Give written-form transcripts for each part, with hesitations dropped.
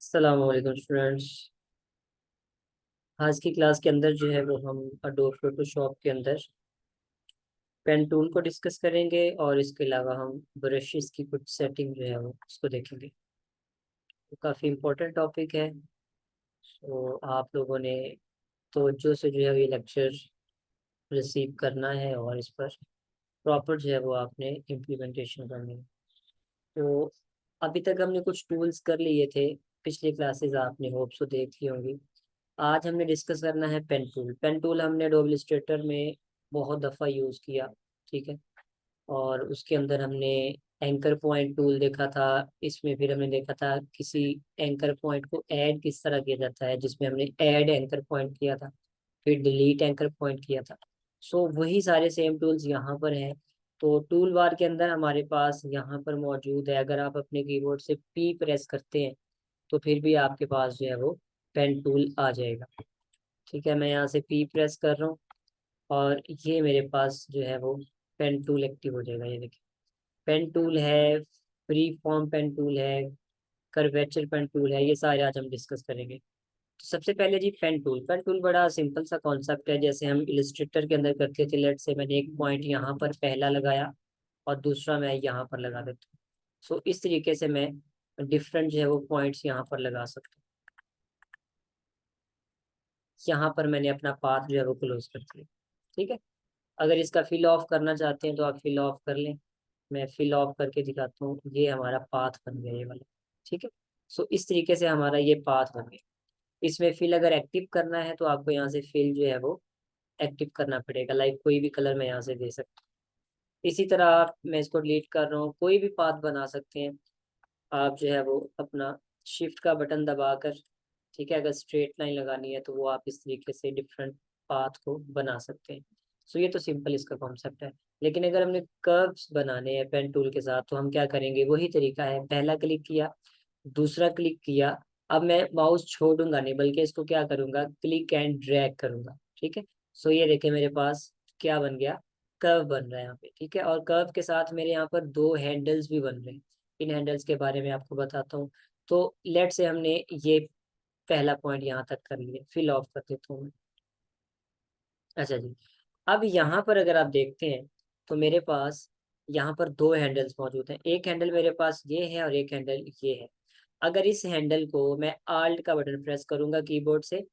अस्सलाम वालेकुम स्टूडेंट्स। आज की क्लास के अंदर जो है वो हम अडोब फोटोशॉप के अंदर पेन टूल को डिस्कस करेंगे और इसके अलावा हम ब्रशेस की कुछ सेटिंग जो है वो उसको देखेंगे। तो काफ़ी इम्पोर्टेंट टॉपिक है। तो आप लोगों ने तवज्जो से जो है ये लेक्चर रिसीव करना है और इस पर प्रॉपर जो है वो आपने इम्प्लीमेंटेशन करनी है। तो अभी तक हमने कुछ टूल्स कर लिए थे, पिछली क्लासेस आपने होप सो देख ली होंगी। आज हमने डिस्कस करना है पेन टूल। पेन टूल हमने एडोब इलस्ट्रेटर में बहुत दफ़ा यूज़ किया, ठीक है। और उसके अंदर हमने एंकर पॉइंट टूल देखा था। इसमें फिर हमने देखा था किसी एंकर पॉइंट को ऐड किस तरह किया जाता है, जिसमें हमने ऐड एंकर पॉइंट किया था, फिर डिलीट एंकर पॉइंट किया था। सो वही सारे सेम टूल्स यहाँ पर हैं। तो टूल बार के अंदर हमारे पास यहाँ पर मौजूद है। अगर आप अपने कीबोर्ड से पी प्रेस करते हैं तो फिर भी आपके पास जो है वो पेन टूल आ जाएगा। ठीक है, मैं यहाँ से पी प्रेस कर रहा हूँ और ये मेरे पास जो है वो पेन टूल एक्टिव हो जाएगा। ये देखिए, पेन टूल है, फ्री फॉर्म पेन टूल है, कर्वेचर पेन टूल है, ये सारे आज हम डिस्कस करेंगे। तो सबसे पहले जी पेन टूल। पेन टूल बड़ा सिंपल सा कॉन्सेप्ट है, जैसे हम इलस्ट्रेटर के अंदर करते थे। लेट से मैंने एक पॉइंट यहाँ पर पहला लगाया और दूसरा मैं यहाँ पर लगा देता हूँ। सो इस तरीके से मैं डिफरेंट जो है वो पॉइंट्स यहाँ पर लगा सकता हूँ। यहाँ पर मैंने अपना पाथ जो है वो क्लोज कर दिया। ठीक है, अगर इसका फिल ऑफ करना चाहते हैं तो आप फिल ऑफ कर लें। मैं फिल ऑफ करके दिखाता हूँ, ये हमारा पाथ बन गया ये वाला। ठीक है, सो इस तरीके से हमारा ये पाथ बन गया। इसमें फिल अगर एक्टिव करना है तो आपको यहाँ से फिल जो है वो एक्टिव करना पड़ेगा। लाइक कोई भी कलर मैं यहाँ से दे सकता हूँ। इसी तरह मैं इसको डिलीट कर रहा हूँ, कोई भी पाथ बना सकते हैं आप जो है वो अपना शिफ्ट का बटन दबाकर। ठीक है, अगर स्ट्रेट लाइन लगानी है तो वो आप इस तरीके से डिफरेंट पाथ को बना सकते हैं। सो ये तो सिंपल इसका कॉन्सेप्ट है। लेकिन अगर हमने कर्व्स बनाने हैं पेन टूल के साथ तो हम क्या करेंगे, वही तरीका है। पहला क्लिक किया, दूसरा क्लिक किया, अब मैं माउस छोड़ूंगा नहीं बल्कि इसको क्या करूंगा, क्लिक एंड ड्रैग करूंगा। ठीक है, सो ये देखें मेरे पास क्या बन गया, कर्व बन रहा है यहाँ पे। ठीक है, और कर्व के साथ मेरे यहाँ पर दो हैंडल्स भी बन रहे हैं। इन हैंडल्स के बारे में आपको बताता हूँ। तो लेट से हमने ये पहला पॉइंट यहाँ तक कर लिया, फिल ऑफ कर देता हूँ मैं। अच्छा जी, अब यहाँ पर अगर आप देखते हैं तो मेरे पास यहाँ पर दो हैंडल्स मौजूद हैं। एक हैंडल मेरे पास ये है और एक हैंडल ये है। अगर इस हैंडल को मैं आल्ट का बटन प्रेस करूंगा कीबोर्ड से,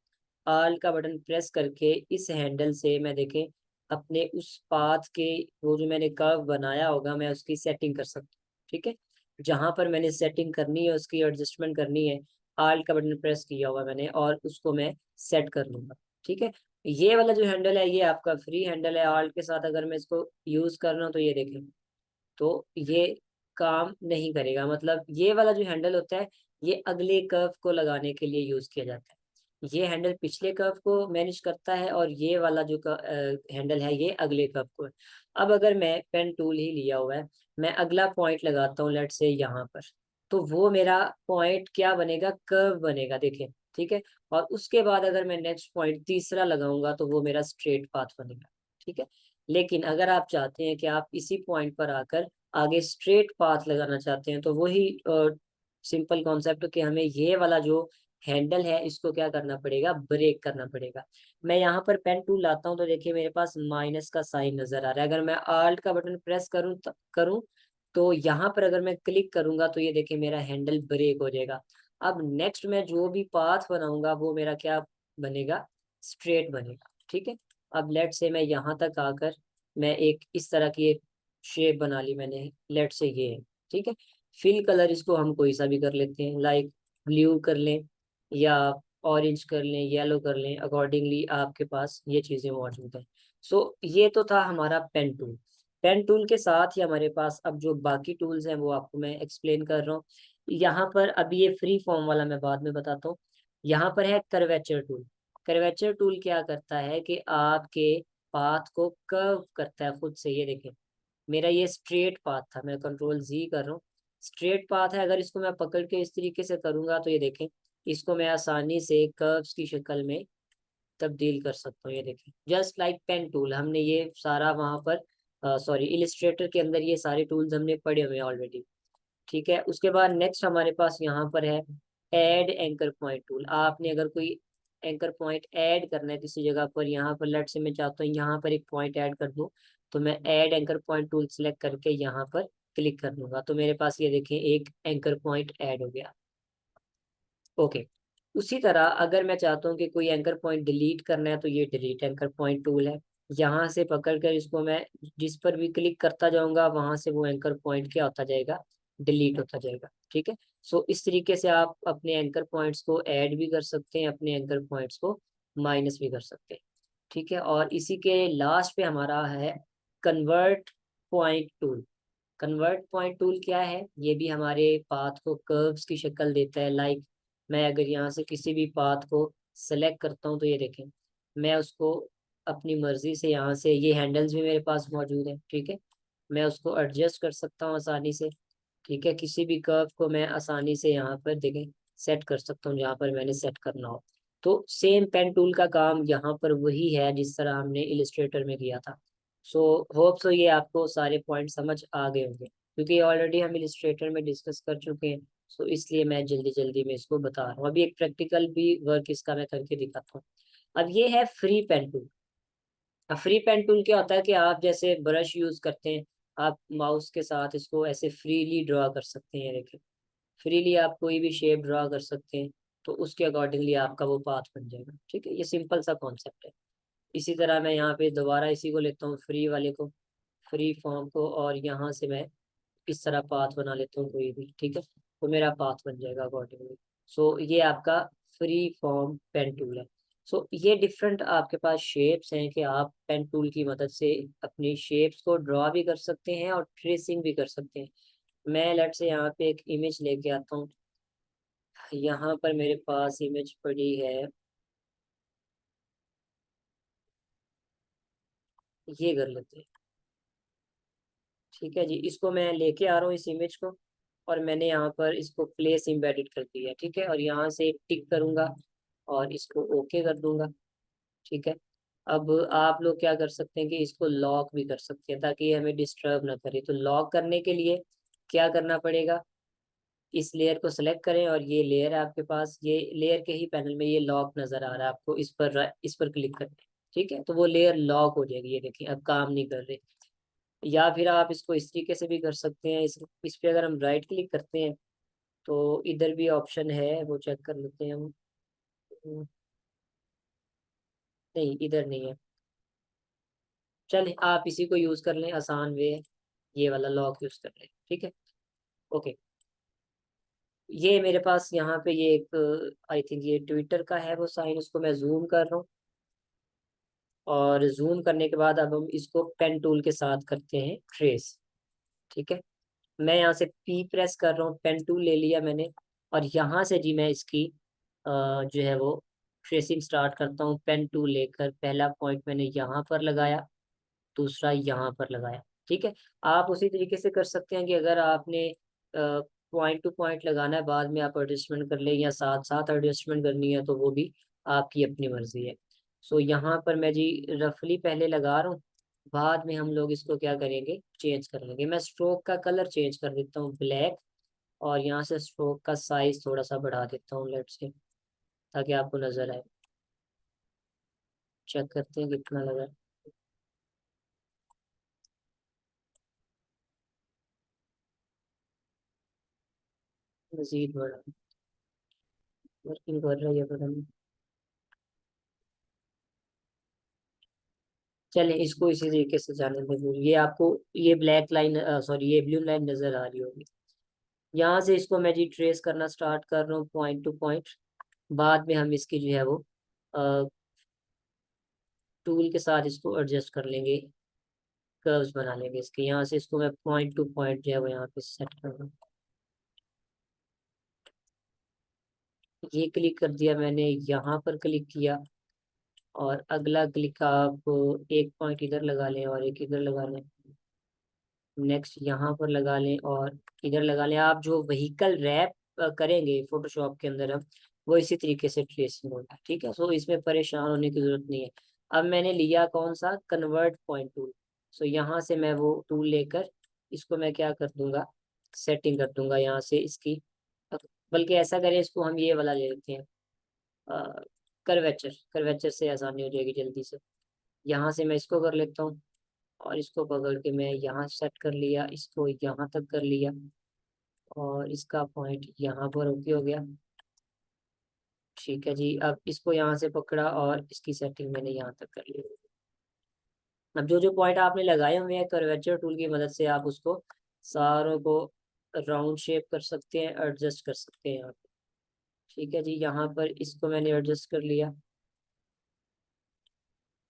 आल्ट का बटन प्रेस करके इस हैंडल से मैं देखें अपने उस पाथ के, वो जो मैंने कर्व बनाया होगा मैं उसकी सेटिंग कर सकता हूँ। ठीक है, जहां पर मैंने सेटिंग करनी है उसकी एडजस्टमेंट करनी है, आल्ट का बटन प्रेस किया होगा मैंने और उसको मैं सेट कर लूंगा। ठीक है, ये वाला जो हैंडल है ये आपका फ्री हैंडल है। आल्ट के साथ अगर मैं इसको यूज कर रहा हूँ तो ये देखें, तो ये काम नहीं करेगा। मतलब ये वाला जो हैंडल होता है ये अगले कर्व को लगाने के लिए यूज किया जाता है। ये हैंडल पिछले कर्व को मैनेज करता है और ये वाला जो हैंडल है ये अगले कर्व को है। अब अगर मैं पेन टूल ही लिया हुआ है, मैं अगला पॉइंट लगाता हूँ लेट से यहाँ पर, तो वो मेरा पॉइंट क्या बनेगा, कर्व बनेगा, देखें। ठीक है, और उसके बाद अगर मैं नेक्स्ट पॉइंट तीसरा लगाऊंगा तो वो मेरा स्ट्रेट पाथ बनेगा। ठीक है, लेकिन अगर आप चाहते हैं कि आप इसी पॉइंट पर आकर आगे स्ट्रेट पाथ लगाना चाहते हैं तो वही सिंपल कॉन्सेप्ट कि हमें ये वाला जो हैंडल है इसको क्या करना पड़ेगा, ब्रेक करना पड़ेगा। मैं यहाँ पर पेन टूल लाता हूँ तो देखिए मेरे पास माइनस का साइन नजर आ रहा है। अगर मैं आल्ट का बटन प्रेस करूँ तो यहाँ पर अगर मैं क्लिक करूंगा तो ये देखिए मेरा हैंडल ब्रेक हो जाएगा। अब नेक्स्ट मैं जो भी पाथ बनाऊंगा वो मेरा क्या बनेगा, स्ट्रेट बनेगा। ठीक है, अब लेट से मैं यहाँ तक आकर मैं एक इस तरह की एक शेप बना ली मैंने, लेट से ये है। ठीक है, फिल कलर इसको हम कोई सा भी कर लेते हैं, लाइक ब्लू कर लें या ऑरेंज कर लें, येलो कर लें, अकॉर्डिंगली आपके पास ये चीज़ें मौजूद हैं। सो ये तो था हमारा पेन टूल। पेन टूल के साथ ही हमारे पास अब जो बाकी टूल्स हैं वो आपको मैं एक्सप्लेन कर रहा हूँ। यहाँ पर अभी ये फ्री फॉर्म वाला मैं बाद में बताता हूँ। यहाँ पर है कर्वेचर टूल। कर्वेचर टूल क्या करता है कि आपके पाथ को कर्व करता है खुद से। ये देखें मेरा ये स्ट्रेट पाथ था, मैं कंट्रोल जी कर रहा हूँ, स्ट्रेट पाथ है। अगर इसको मैं पकड़ के इस तरीके से करूंगा तो ये देखें इसको मैं आसानी से कर्व्स की शक्ल में तब्दील कर सकता हूँ। ये देखें जस्ट लाइक पेन टूल, हमने ये सारा वहां पर सॉरी इलिस्ट्रेटर के अंदर ये सारे टूल्स हमने पढ़े हुए हैं ऑलरेडी। ठीक है, उसके बाद नेक्स्ट हमारे पास यहाँ पर है ऐड एंकर पॉइंट टूल। आपने अगर कोई एंकर पॉइंट ऐड करना है किसी जगह पर, यहाँ पर लेट से मैं चाहता हूँ यहाँ पर एक पॉइंट ऐड कर दूँ, तो मैं add anchor point tool select करके यहाँ पर क्लिक कर दूंगा, तो मेरे पास ये देखें एक एंकर पॉइंट ऐड हो गया। ओके। उसी तरह अगर मैं चाहता हूँ कि कोई एंकर पॉइंट डिलीट करना है, तो ये डिलीट एंकर पॉइंट टूल है। यहाँ से पकड़ कर इसको मैं जिस पर भी क्लिक करता जाऊंगा वहां से वो एंकर पॉइंट क्या होता जाएगा, डिलीट होता जाएगा। ठीक है। सो इस तरीके से आप अपने एंकर पॉइंट्स को ऐड भी कर सकते हैं, अपने एंकर पॉइंट्स को माइनस भी कर सकते हैं। ठीक है। और इसी के लास्ट पे हमारा है convert point tool. Convert point tool क्या है, ये भी हमारे पाथ को कर्व्स की शक्ल देता है। लाइक मैं अगर यहाँ से किसी भी पाथ को सेलेक्ट करता हूँ, तो ये देखें मैं उसको अपनी मर्जी से यहाँ से, ये हैंडल्स भी मेरे पास मौजूद है। ठीक है। मैं उसको एडजस्ट कर सकता हूँ आसानी से। ठीक है। किसी भी कर्व को मैं आसानी से यहाँ पर देखें सेट कर सकता हूँ जहाँ पर मैंने सेट करना हो। तो सेम पेन टूल का काम यहाँ पर वही है जिस तरह हमने इलिस्ट्रेटर में किया था। सो होप सो ये आपको सारे पॉइंट समझ आ गए होंगे, क्योंकि ऑलरेडी हम इलिस्ट्रेटर में डिस्कस कर चुके हैं। सो इसलिए मैं जल्दी जल्दी में इसको बता रहा हूँ। अभी एक प्रैक्टिकल भी वर्क इसका मैं करके दिखाता हूँ। अब ये है फ्री पेन टूल। अब फ्री पेन टूल क्या होता है कि आप जैसे ब्रश यूज करते हैं, आप माउस के साथ इसको ऐसे फ्रीली ड्रॉ कर सकते हैं। देखिए फ्रीली आप कोई भी शेप ड्रॉ कर सकते हैं, तो उसके अकॉर्डिंगली आपका वो पाथ बन जाएगा। ठीक है। ये सिंपल सा कॉन्सेप्ट है। इसी तरह मैं यहाँ पे दोबारा इसी को लेता हूँ, फ्री वाले को, फ्री फॉर्म को, और यहाँ से मैं इस तरह पाथ बना लेता हूँ कोई भी। ठीक है। तो मेरा पाथ बन जाएगा अकॉर्डिंगली। सो ये आपका फ्री फॉर्म पेन टूल है। सो ये डिफरेंट आपके पास शेप्स हैं कि आप पेन टूल की मदद से अपनी शेप्स को ड्रॉ भी कर सकते हैं और ट्रेसिंग भी कर सकते हैं। मैं लेट से यहाँ पे एक इमेज लेके आता हूँ। यहाँ पर मेरे पास इमेज पड़ी है, ये कर लेते हैं। ठीक है जी, इसको मैं लेके आ रहा हूँ इस इमेज को, और मैंने यहाँ पर इसको प्लेस एम्बेडेड कर दिया। ठीक है। और यहाँ से टिक करूँगा और इसको ओके कर दूंगा। ठीक है। अब आप लोग क्या कर सकते हैं कि इसको लॉक भी कर सकते हैं ताकि ये हमें डिस्टर्ब ना करे। तो लॉक करने के लिए क्या करना पड़ेगा, इस लेयर को सेलेक्ट करें, और ये लेयर है आपके पास, ये लेयर के ही पैनल में ये लॉक नजर आ रहा है आपको, इस पर क्लिक करें। ठीक है। तो वो लेयर लॉक हो जाएगी। ये देखिए अब काम नहीं कर रही। या फिर आप इसको इस तरीके से भी कर सकते हैं, इस पे अगर हम राइट क्लिक करते हैं तो इधर भी ऑप्शन है, वो चेक कर लेते हैं हम। नहीं, इधर नहीं है। चलिए आप इसी को यूज कर लें, आसान वे है, ये वाला लॉक यूज कर लें। ठीक है। ओके। ये मेरे पास यहाँ पे ये एक आई थिंक ये ट्विटर का है वो साइन, उसको मैं जूम कर रहा हूँ। और जूम करने के बाद अब हम इसको पेन टूल के साथ करते हैं ट्रेस। ठीक है। मैं यहाँ से पी प्रेस कर रहा हूँ, पेन टूल ले लिया मैंने, और यहाँ से जी मैं इसकी जो है वो ट्रेसिंग स्टार्ट करता हूँ। पेन टूल लेकर पहला पॉइंट मैंने यहाँ पर लगाया, दूसरा यहाँ पर लगाया। ठीक है। आप उसी तरीके से कर सकते हैं कि अगर आपने पॉइंट टू पॉइंट लगाना है, बाद में आप एडजस्टमेंट कर लें, या साथ साथ एडजस्टमेंट करनी है, तो वो भी आपकी अपनी मर्जी है। सो यहाँ पर मैं जी रफली पहले लगा रहा हूँ, बाद में हम लोग इसको क्या करेंगे, चेंज कर लेंगे। मैं स्ट्रोक का कलर चेंज कर देता हूँ ब्लैक, और यहाँ से स्ट्रोक का साइज थोड़ा सा बढ़ा देता हूँ लेट से, ताकि आपको नजर आए। चेक करते हैं कितना लगा। मजीद बढ़ा, वर्किंग कर रही है पता नहीं। चलें इसको इसी तरीके से जाने दें। ये आपको ये ब्लैक लाइन, सॉरी ये ब्लू लाइन नजर आ रही होगी। यहाँ से इसको मैं जी ट्रेस करना स्टार्ट कर रहा हूँ पॉइंट टू पॉइंट। बाद में हम इसकी जो है वो टूल के साथ इसको एडजस्ट कर लेंगे, कर्व्स बना लेंगे इसके। यहाँ से इसको मैं पॉइंट टू पॉइंट जो है वो यहाँ पे सेट कर रहा हूँ। ये क्लिक कर दिया मैंने, यहाँ पर क्लिक किया, और अगला क्लिक आप एक पॉइंट इधर लगा लें और एक इधर लगा लें। नेक्स्ट यहाँ पर लगा लें और इधर लगा लें। आप जो व्हीकल रैप करेंगे फोटोशॉप के अंदर हम, वो इसी तरीके से ट्रेसिंग होगा। ठीक है। सो इसमें परेशान होने की जरूरत नहीं है। अब मैंने लिया कौन सा, कन्वर्ट पॉइंट टूल। सो यहाँ से मैं वो टूल लेकर इसको मैं क्या कर दूंगा, सेटिंग कर दूंगा यहाँ से इसकी बल्कि ऐसा करें, इसको हम ये वाला ले लेते हैं, कर्वेचर। कर्वेचर से आसानी हो जाएगी जल्दी से। यहाँ से मैं इसको कर लेता हूँ, और इसको पकड़ के मैं यहाँ सेट कर लिया, इसको यहाँ तक कर लिया, और इसका पॉइंट यहाँ पर ओके हो गया। ठीक है जी, अब इसको यहाँ से पकड़ा और इसकी सेटिंग मैंने यहाँ तक कर ली। अब जो जो पॉइंट आपने लगाए हुए हैं कर्वेचर टूल की मदद से आप उसको सारों को राउंड शेप कर सकते हैं, एडजस्ट कर सकते हैं यहाँ पे। ठीक है जी, यहाँ पर इसको मैंने एडजस्ट कर लिया।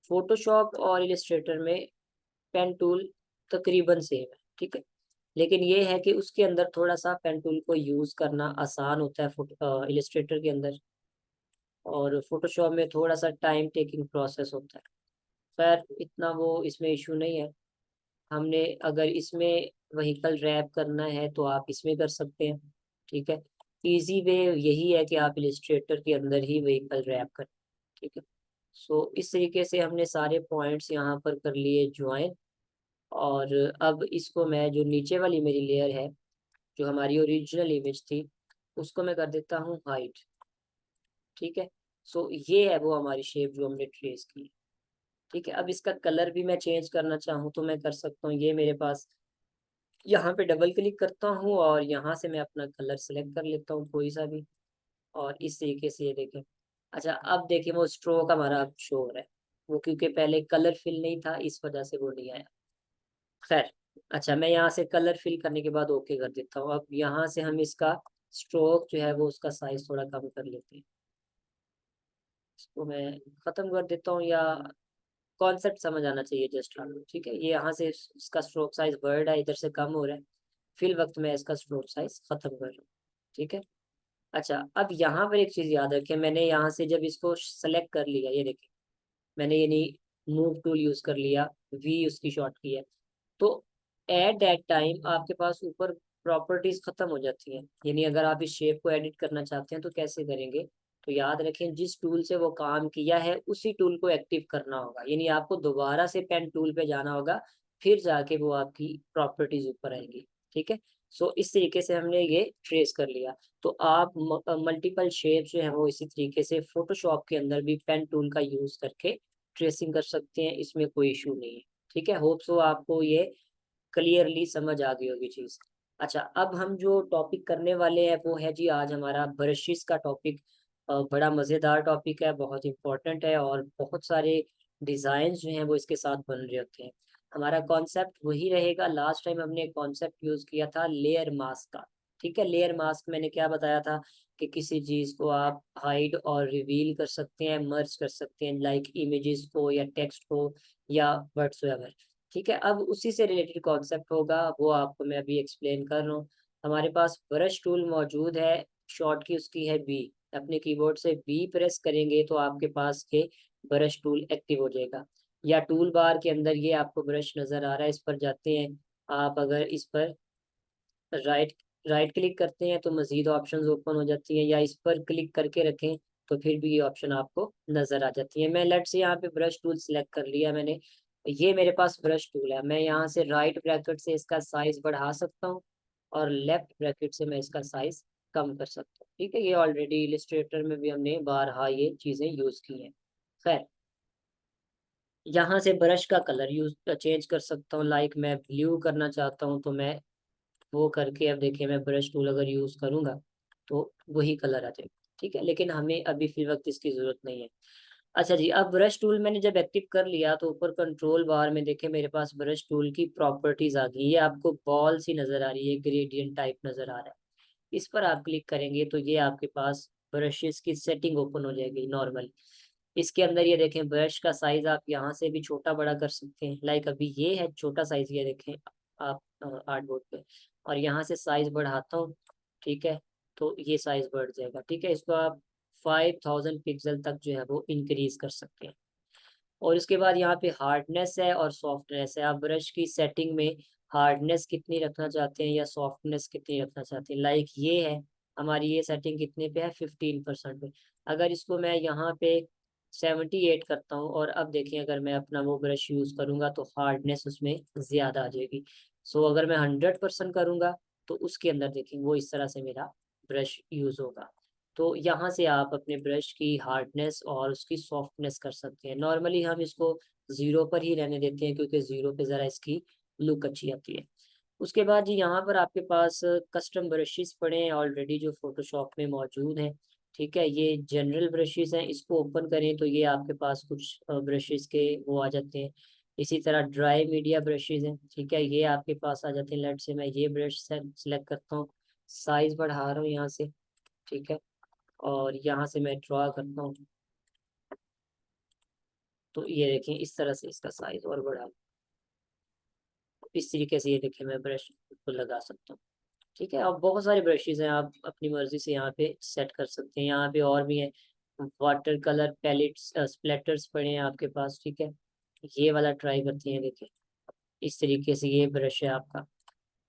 फोटोशॉप और इलिस्ट्रेटर में पेन टूल तकरीबन सेम है, ठीक है, लेकिन ये है कि उसके अंदर थोड़ा सा पेन टूल को यूज़ करना आसान होता है फोटो इलिस्ट्रेटर के अंदर, और फोटोशॉप में थोड़ा सा टाइम टेकिंग प्रोसेस होता है। खैर इतना वो इसमें इशू नहीं है। हमने अगर इसमें व्हीकल रैप करना है तो आप इसमें कर सकते हैं, ठीक है। इजी वे यही है कि आप इलिस्ट्रेटर के अंदर ही व्हीकल रैप करें, ठीक है। सो इस तरीके से हमने सारे पॉइंट्स यहाँ पर कर लिए ज्वाइन। और अब इसको मैं, जो नीचे वाली मेरी लेयर है, जो हमारी ओरिजिनल इमेज थी, उसको मैं कर देता हूँ हाइड, ठीक है। सो ये है वो हमारी शेप जो हमने ट्रेस की, ठीक है। अब इसका कलर भी मैं चेंज करना चाहूँ तो मैं कर सकता हूँ। ये मेरे पास, यहाँ पे डबल क्लिक करता हूँ और यहाँ से मैं अपना कलर सेलेक्ट कर लेता हूँ कोई सा भी, और इस तरीके से ये देखें। अच्छा, अब देखिए वो स्ट्रोक हमारा अब शो हो रहा है, वो क्योंकि पहले कलर फिल नहीं था इस वजह से वो नहीं आया। खैर, अच्छा मैं यहाँ से कलर फिल करने के बाद ओके कर देता हूँ। अब यहाँ से हम इसका स्ट्रोक जो है वो उसका साइज थोड़ा कम कर लेते हैं। इसको मैं ख़त्म कर देता हूँ, या कॉन्सेप्ट समझ आना चाहिए जस्ट आपको, ठीक है। ये यहाँ से इसका स्ट्रोक साइज बढ़ रहा है, इधर से कम हो रहा है, फिल वक्त मैं इसका स्ट्रोक साइज ख़त्म कर रहा हूँ, ठीक है। अच्छा, अब यहाँ पर एक चीज़ याद रखें, मैंने यहाँ से जब इसको सेलेक्ट कर लिया, ये देखिए मैंने ये नहीं मूव टूल यूज़ कर लिया, वी उसकी शॉर्ट की है, तो एट दैट टाइम आपके पास ऊपर प्रॉपर्टीज खत्म हो जाती हैं। यानी अगर आप इस शेप को एडिट करना चाहते हैं तो कैसे करेंगे, तो याद रखें जिस टूल से वो काम किया है उसी टूल को एक्टिव करना होगा, यानी आपको दोबारा से पेन टूल पे जाना होगा, फिर जाके वो आपकी प्रॉपर्टीज ऊपर आएंगी, ठीक है। सो इस तरीके से हमने ये ट्रेस कर लिया। तो आप मल्टीपल शेप जो है वो इसी तरीके से फोटोशॉप के अंदर भी पेन टूल का यूज करके ट्रेसिंग कर सकते हैं, इसमें कोई इशू नहीं है, ठीक है। होप सो आपको ये क्लियरली समझ आ गई होगी चीज़। अच्छा, अब हम जो टॉपिक करने वाले हैं वो है जी आज हमारा ब्रशेस का टॉपिक। बड़ा मज़ेदार टॉपिक है, बहुत इम्पोर्टेंट है, और बहुत सारे डिज़ाइन जो हैं वो इसके साथ बन रहे होते हैं। हमारा कॉन्सेप्ट वही रहेगा, लास्ट टाइम हमने कॉन्सेप्ट यूज़ किया था लेयर मास्क का, ठीक है। लेयर मास्क मैंने क्या बताया था कि किसी चीज़ को आप हाइड और रिवील कर सकते हैं, मर्ज कर सकते हैं, लाइक इमेजेस को या टेक्स्ट को या व्हाट्सएवर, ठीक है। अब उसी से रिलेटेड कॉन्सेप्ट होगा, वो आपको मैं अभी एक्सप्लेन कर रहा हूँ। हमारे पास ब्रश टूल मौजूद है, शॉर्ट की उसकी है बी। अपने कीबोर्ड से बी प्रेस करेंगे तो आपके पास के ब्रश टूल एक्टिव हो जाएगा, या टूल बार के अंदर ये आपको ब्रश नज़र आ रहा है, इस पर जाते हैं आप। अगर इस पर राइट राइट क्लिक करते हैं तो मज़ीद ऑप्शंस ओपन हो जाती हैं, या इस पर क्लिक करके रखें तो फिर भी ये ऑप्शन आपको नज़र आ जाती है। मैं लेट से यहाँ पे ब्रश टूल सेलेक्ट कर लिया मैंने, ये मेरे पास ब्रश टूल है। मैं यहाँ से राइट ब्रैकेट से इसका साइज बढ़ा सकता हूँ, और लेफ्ट ब्रैकेट से मैं इसका साइज कम कर सकता हूँ, ठीक है। ये ऑलरेडी इलिस्ट्रेटर में भी हमने बारहा ये चीज़ें यूज़ की हैं। खैर, यहाँ से ब्रश का कलर यूज चेंज कर सकता हूँ, लाइक मैं ब्लू करना चाहता हूँ तो मैं वो करके, अब देखिए मैं ब्रश टूल अगर यूज़ करूँगा तो वही कलर आ जाएगा, ठीक है। लेकिन हमें अभी फिल वक्त इसकी ज़रूरत नहीं है। अच्छा जी, अब ब्रश टूल मैंने जब एक्टिव कर लिया तो ऊपर कंट्रोल बार में देखें मेरे पास ब्रश टूल की प्रॉपर्टीज आ गई। ये आपको बॉल सी नज़र आ रही है, ग्रेडियंट टाइप नज़र आ रहा है। इस पर आप क्लिक करेंगे तो ये आपके पास ब्रशेस की सेटिंग ओपन हो जाएगी नॉर्मल। इसके अंदर ये देखें ब्रश का साइज आप यहाँ से भी छोटा बड़ा कर सकते हैं, लाइक अभी ये है छोटा साइज, ये देखें आप आर्ट बोर्ड पे, और यहाँ से साइज बढ़ाता हूँ, ठीक है, तो ये साइज बढ़ जाएगा, ठीक है। इसको आप 5000 पिक्सल तक जो है वो इंक्रीज कर सकते हैं। और इसके बाद यहाँ पे हार्डनेस है और सॉफ्टनेस है, आप ब्रश की सेटिंग में हार्डनेस कितनी रखना चाहते हैं या सॉफ्टनेस कितनी रखना चाहते हैं, लाइक ये है हमारी ये सेटिंग कितने पे है, 15% पे। अगर इसको मैं यहाँ पे 78 करता हूँ, और अब देखिए अगर मैं अपना वो ब्रश यूज़ करूँगा तो हार्डनेस उसमें ज़्यादा आ जाएगी। सो अगर मैं 100% करूँगा तो उसके अंदर देखिए वो इस तरह से मेरा ब्रश यूज़ होगा। तो यहाँ से आप अपने ब्रश की हार्डनेस और उसकी सॉफ्टनेस कर सकते हैं। नॉर्मली हम इसको ज़ीरो पर ही रहने देते हैं क्योंकि ज़ीरो पे ज़रा इसकी लुक अच्छी आती है। उसके बाद जी यहाँ पर आपके पास कस्टम ब्रशेस पड़े हैं ऑलरेडी जो फ़ोटोशॉप में मौजूद हैं, ठीक है? ये जनरल ब्रशेस हैं, इसको ओपन करें तो ये आपके पास कुछ ब्रशेस के वो आ जाते हैं। इसी तरह ड्राई मीडिया ब्रशेस हैं, ठीक है? ये आपके पास आ जाते हैं। लेट से मैं ये ब्रश सेलेक्ट करता हूँ, साइज़ बढ़ा रहा हूँ यहाँ से, ठीक है? और यहाँ से मैं ड्रा करता हूँ, तो ये देखें इस तरह से इसका साइज़ और बढ़ा, इस तरीके से ये देखिए मैं ब्रश को लगा सकता हूँ। ठीक है, अब बहुत सारे ब्रशेज़ हैं, आप अपनी मर्ज़ी से यहाँ पे सेट कर सकते हैं। यहाँ पे और भी हैं, वाटर कलर पैलेट्स स्प्लैटर्स पड़े हैं आपके पास, ठीक है? ये वाला ट्राई करते हैं, देखिए इस तरीके से ये ब्रश है आपका।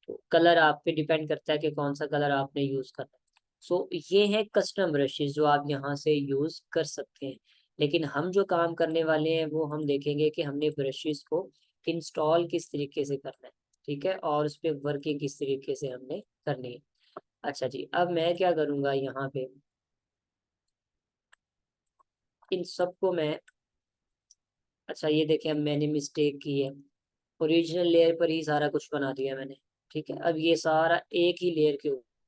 तो कलर आप पे डिपेंड करता है कि कौन सा कलर आपने यूज़ करना है। सो ये है कस्टम ब्रशेज़ जो आप यहाँ से यूज़ कर सकते हैं। लेकिन हम जो काम करने वाले हैं वो हम देखेंगे कि हमने ब्रशेज़ को इंस्टॉल किस तरीके से करना है, ठीक है? और उस पे वर्किंग किस तरीके से हमने करनी है। अच्छा जी, अब मैं क्या करूँगा यहाँ पे, इन सबको मैं, अच्छा ये देखिए अब मैंने मिस्टेक की है, ओरिजिनल लेयर पर ही सारा कुछ बना दिया मैंने, ठीक है? अब ये सारा एक ही लेयर के ऊपर